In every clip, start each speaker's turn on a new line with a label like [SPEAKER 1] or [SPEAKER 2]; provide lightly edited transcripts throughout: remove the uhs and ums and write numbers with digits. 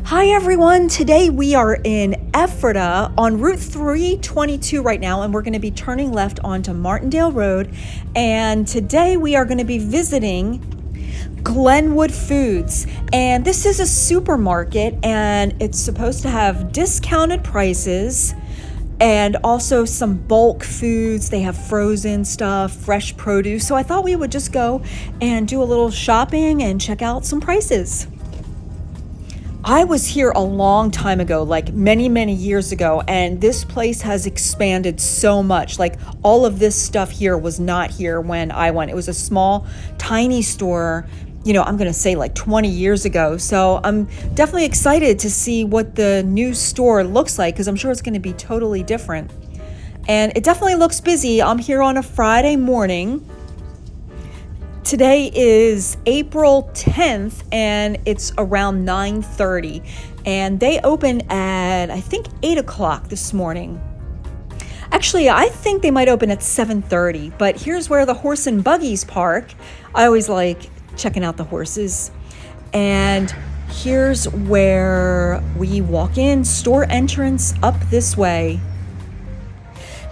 [SPEAKER 1] Hi everyone, today we are in Ephrata on Route 322 right now, and we're going to be turning left onto Martindale Road. And today we are going to be visiting Glenwood Foods. And this is a supermarket, and it's supposed to have discounted prices and also some bulk foods. They have frozen stuff, fresh produce. So I thought we would just go and do a little shopping and check out some prices. I was here a long time ago, like many years ago, and this place has expanded so much. Like all of this stuff here was not here when I went. It was a small, tiny store, I'm going to say like 20 years ago. So I'm definitely excited to see what the new store looks like, because I'm sure it's going to be totally different. And it definitely looks busy. I'm here on a Friday morning. Today is April 10th, and it's around 9:30, and they open at, I think, 8 o'clock this morning. Actually, I think they might open at 7:30, but here's where the horse and buggies park. I always like checking out the horses. And here's where we walk in, store entrance up this way.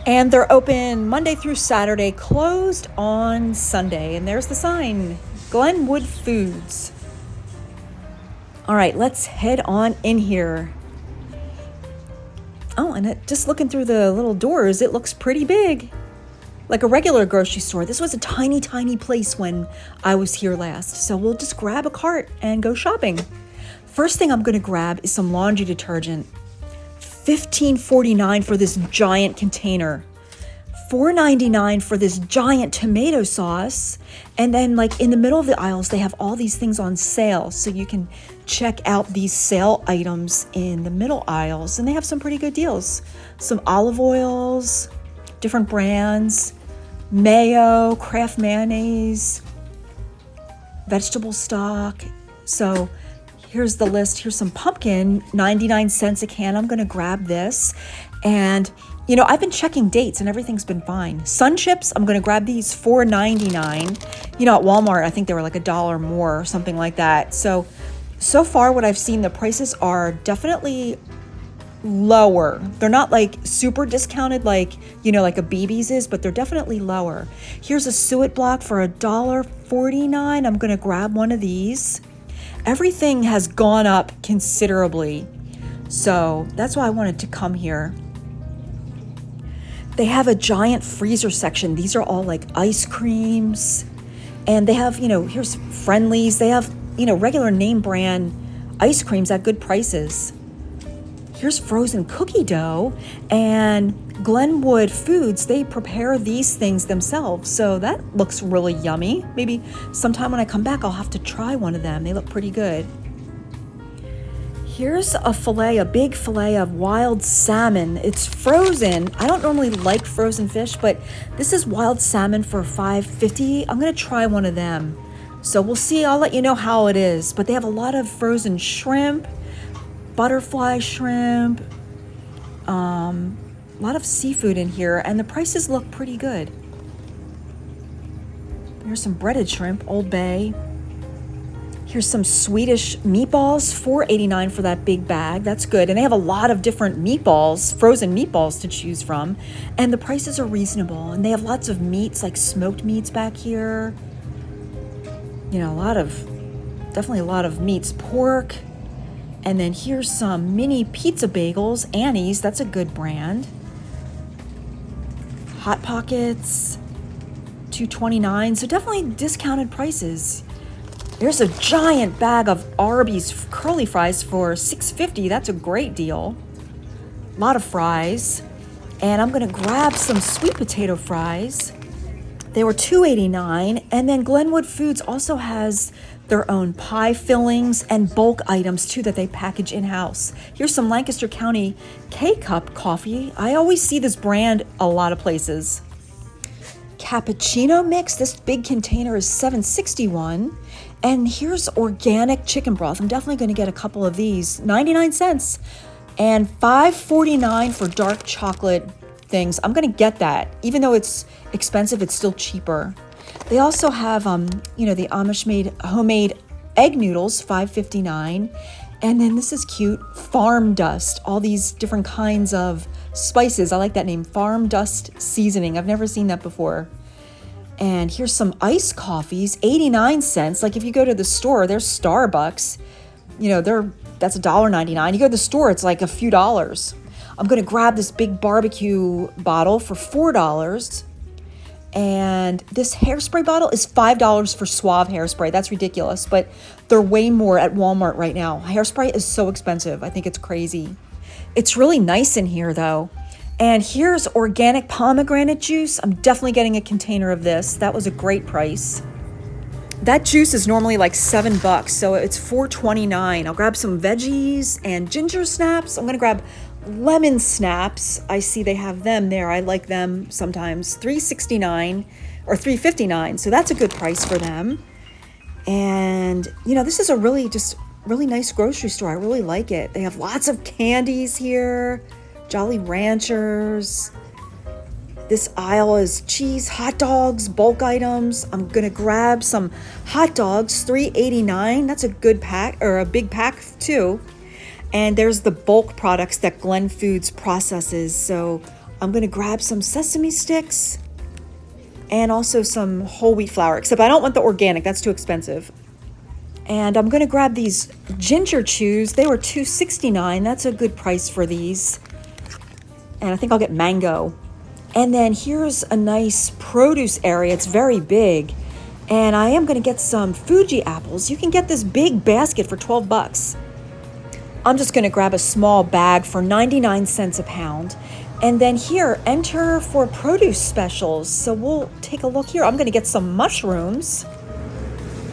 [SPEAKER 1] And they're open Monday through Saturday, closed on Sunday. And there's the sign, Glenwood Foods. All right, let's head on in here. Oh, and just looking through the little doors, it looks pretty big. Like a regular grocery store. This was a tiny place when I was here last. So we'll just grab a cart and go shopping. First thing I'm going to grab is some laundry detergent. $15.49 for this giant container, $4.99 for this giant tomato sauce, and then like in the middle of the aisles they have all these things on sale, so you can check out these sale items in the middle aisles, and they have some pretty good deals. Some olive oils, different brands, mayo, Kraft mayonnaise, vegetable stock. So here's the list. Here's some pumpkin, 99 cents a can. I'm going to grab this. And, I've been checking dates and everything's been fine. Sun chips, I'm going to grab these, $4.99. At Walmart, I think they were like $1 more or something like that. So far what I've seen, the prices are definitely lower. They're not like super discounted like a BB's is, but they're definitely lower. Here's a suet block for $1.49. I'm going to grab one of these. Everything has gone up considerably, so that's why I wanted to come here. They have a giant freezer section. These are all like ice creams, and they have, here's Friendlies. They have, regular name brand ice creams at good prices. Here's frozen cookie dough, and Glenwood Foods, they prepare these things themselves. So that looks really yummy. Maybe sometime when I come back, I'll have to try one of them. They look pretty good. Here's a big fillet of wild salmon. It's frozen. I don't normally like frozen fish, but this is wild salmon for $5.50. I'm going to try one of them. So we'll see. I'll let you know how it is. But they have a lot of frozen shrimp, butterfly shrimp, a lot of seafood in here, and the prices look pretty good. Here's some breaded shrimp, Old Bay. Here's some Swedish meatballs, $4.89 for that big bag. That's good. And they have a lot of different meatballs, frozen meatballs to choose from, and the prices are reasonable. And they have lots of meats, like smoked meats back here. Definitely a lot of meats, pork. And then here's some mini pizza bagels, Annie's, that's a good brand. Hot Pockets, $2.29, so definitely discounted prices. There's a giant bag of Arby's curly fries for $6.50. That's a great deal. A lot of fries. And I'm going to grab some sweet potato fries. They were $2.89. And then Glenwood Foods also has their own pie fillings and bulk items too that they package in-house. Here's some Lancaster County K-Cup coffee. I always see this brand a lot of places. Cappuccino mix. This big container is $7.61. And here's organic chicken broth. I'm definitely going to get a couple of these. 99 cents. And $5.49 for dark chocolate things. I'm going to get that. Even though it's expensive, it's still cheaper. They also have, the Amish-made homemade egg noodles, $5.59. And then this is cute, farm dust, all these different kinds of spices. I like that name, farm dust seasoning. I've never seen that before. And here's some iced coffees, 89 cents. Like if you go to the store, there's Starbucks, that's $1.99. You go to the store, it's like a few dollars. I'm gonna grab this big barbecue bottle for $4. And this hairspray bottle is $5 for Suave hairspray. That's ridiculous, but they're way more at Walmart right now. Hairspray is so expensive. I think it's crazy. It's really nice in here though. And here's organic pomegranate juice. I'm definitely getting a container of this. That was a great price. That juice is normally like $7, so it's $4.29. I'll grab some veggies and ginger snaps. I'm gonna grab lemon snaps. I see they have them there. I like them sometimes. $3.69 or $3.59. So that's a good price for them. And this is a really nice grocery store. I really like it. They have lots of candies here. Jolly Ranchers. This aisle is cheese, hot dogs, bulk items. I'm gonna grab some hot dogs, $3.89. That's a good pack, or a big pack too. And there's the bulk products that Glen Foods processes. So I'm gonna grab some sesame sticks and also some whole wheat flour, except I don't want the organic, that's too expensive. And I'm gonna grab these ginger chews. They were $2.69. That's a good price for these. And I think I'll get mango. And then here's a nice produce area. It's very big. And I am gonna get some Fuji apples. You can get this big basket for $12. I'm just gonna grab a small bag for 99 cents a pound. And then here, enter for produce specials. So we'll take a look here. I'm gonna get some mushrooms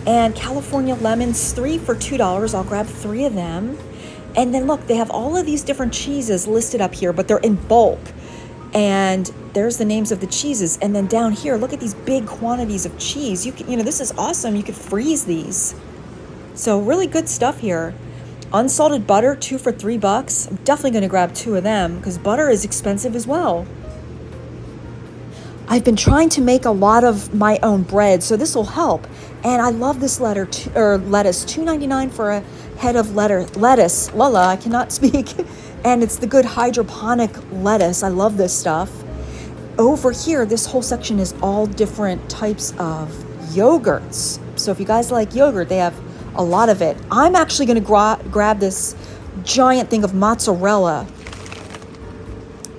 [SPEAKER 1] and California lemons, 3 for $2. I'll grab 3 of them. And then look, they have all of these different cheeses listed up here, but they're in bulk. And there's the names of the cheeses. And then down here, look at these big quantities of cheese. You can, this is awesome. You could freeze these. So really good stuff here. Unsalted butter, 2 for $3. I'm definitely going to grab 2 of them because butter is expensive as well. I've been trying to make a lot of my own bread, so this will help. And I love this lettuce, $2.99 for a head of lettuce. Lala, I cannot speak. And it's the good hydroponic lettuce. I love this stuff. Over here, this whole section is all different types of yogurts. So if you guys like yogurt, they have a lot of it. I'm actually going to grab this giant thing of mozzarella,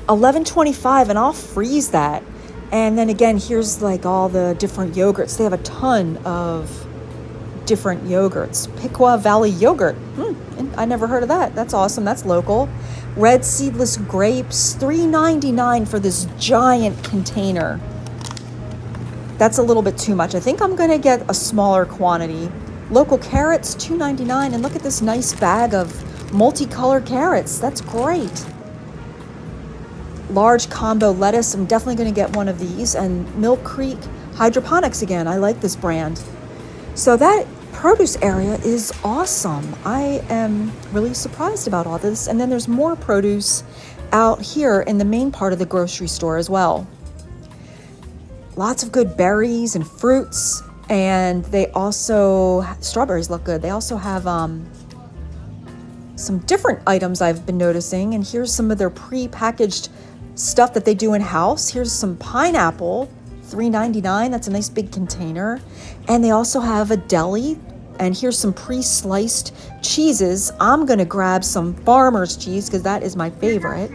[SPEAKER 1] $11.25, and I'll freeze that. And then again, here's like all the different yogurts. They have a ton of different yogurts. Piqua Valley yogurt. I never heard of that. That's awesome. That's local. Red seedless grapes, $3.99 for this giant container. That's a little bit too much. I think I'm going to get a smaller quantity. Local carrots, $2.99. And look at this nice bag of multicolored carrots. That's great. Large combo lettuce. I'm definitely going to get one of these. And Mill Creek Hydroponics again. I like this brand. So that produce area is awesome. I am really surprised about all this. And then there's more produce out here in the main part of the grocery store as well. Lots of good berries and fruits. And they also, strawberries look good. They also have some different items I've been noticing. And here's some of their pre-packaged stuff that they do in-house. Here's some pineapple, $3.99. That's a nice big container. And they also have a deli. And here's some pre-sliced cheeses. I'm going to grab some farmer's cheese because that is my favorite.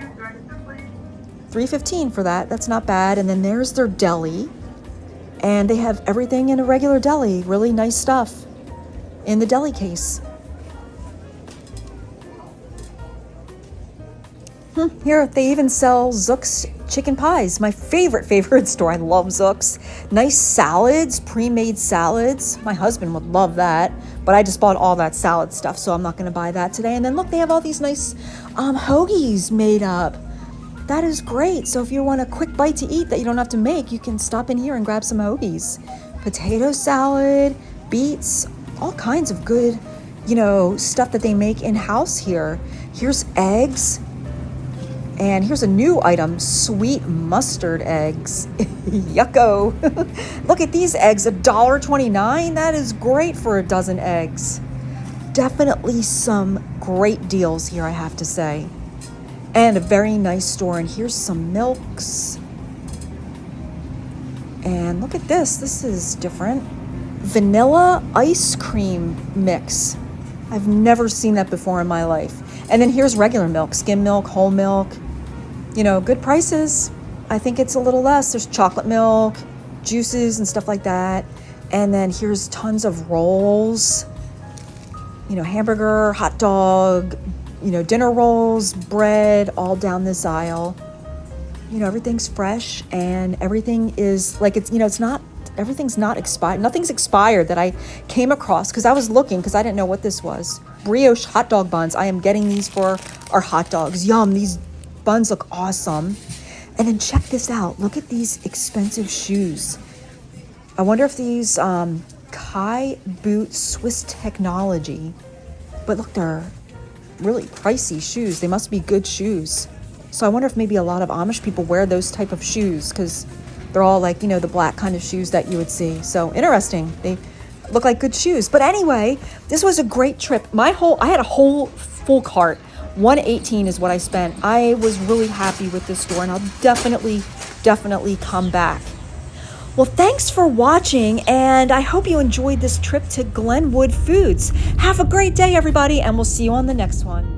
[SPEAKER 1] $3.15 for that. That's not bad. And then there's their deli. And they have everything in a regular deli. Really nice stuff in the deli case. Here, they even sell Zook's chicken pies. My favorite store. I love Zook's. Nice salads, pre-made salads. My husband would love that. But I just bought all that salad stuff, so I'm not going to buy that today. And then look, they have all these nice hoagies made up. That is great. So if you want a quick bite to eat that you don't have to make, you can stop in here and grab some hoagies. Potato salad, beets, all kinds of good, stuff that they make in-house here. Here's eggs. And here's a new item, sweet mustard eggs. Yucko. Look at these eggs, $1.29. That is great for a dozen eggs. definitely some great deals here, I have to say. And a very nice store. And here's some milks. And look at this. This is different. Vanilla ice cream mix. I've never seen that before in my life. And then here's regular milk, skim milk, whole milk. You know, good prices. I think it's a little less. There's chocolate milk, juices and stuff like that. And then here's tons of rolls. You know, hamburger, hot dog, you know, dinner rolls, bread, all down this aisle. You know, everything's fresh and everything is like, it's, you know, it's not, everything's not expired. Nothing's expired that I came across because I was looking because I didn't know what this was. Brioche hot dog buns. I am getting these for our hot dogs. Yum. These buns look awesome. And then check this out. Look at these expensive shoes. I wonder if these Kai boot Swiss technology, but look, they're really pricey shoes. They must be good shoes. So I wonder if maybe a lot of Amish people wear those type of shoes because they're all like, you know, the black kind of shoes that you would see. So interesting. They look like good shoes. But anyway, this was a great trip. I had a whole full cart. $118 is what I spent. I was really happy with this store and I'll definitely come back. Well, thanks for watching, and I hope you enjoyed this trip to Glenwood Foods. Have a great day, everybody, and we'll see you on the next one.